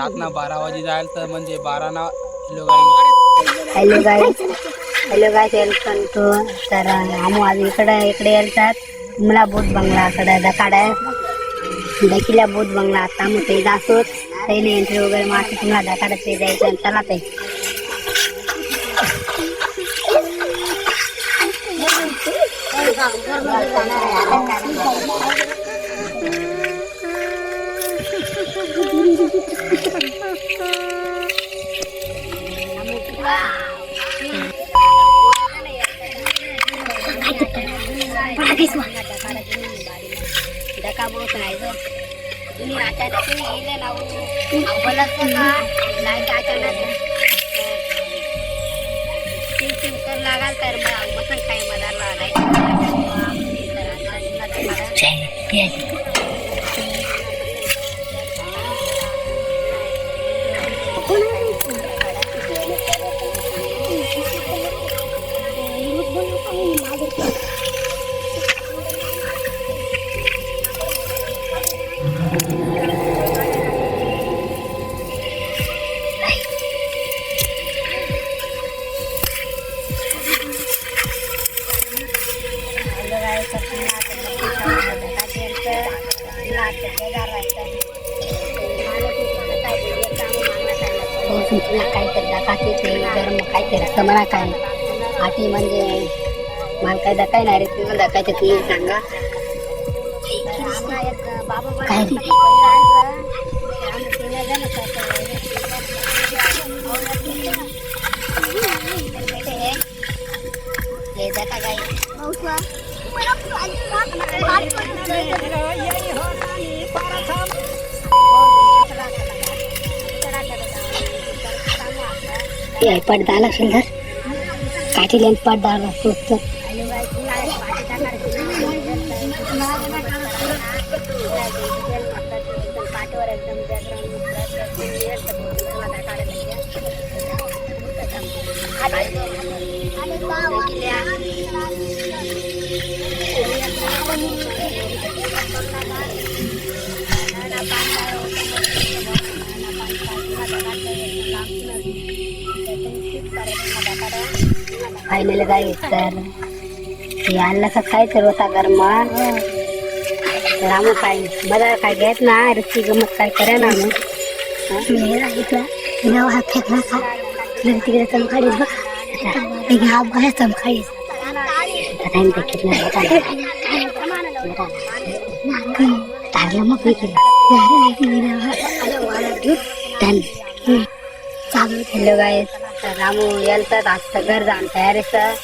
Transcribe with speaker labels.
Speaker 1: रातना 12 वाजे जायला तर म्हणजे 12 ना
Speaker 2: हॅलो गाईस वेलकम टू तर आम्ही आज इकडे येतात मला बोध बंगलाकडे दकाडे दखिल्या बोध बंगला आता मग ते जासोत त्याने एंट्री वगैरे मारते तुम्हाला दकाडे ते जायचं चला ते दका बहुत आहे जो तुम्ही अचानक गेले ना बोलत का लाईट अचानक तीन तर लागाल तर मग काय मदार काय करता काकी ते गरम काय करतं मला काय आठी म्हणजे मला काय दकाय नाही रे तुम्हाला दकायचं तुम्ही सांगा काय हे दका काय पडदा आला सुंदर काठी लेन पडदा आला सुंदर फायनल काय तर यायला काय तर होता गरमा तर आम्ही काय बघा काय घेत ना रस्ती गमत काय करे ना आम्ही फेकला का तिकडे चमकाडीस बघा हा बघा चमकाडीस देखील मग हॅलो गाईस रामू यायला तर आज घर जाण तयारीचं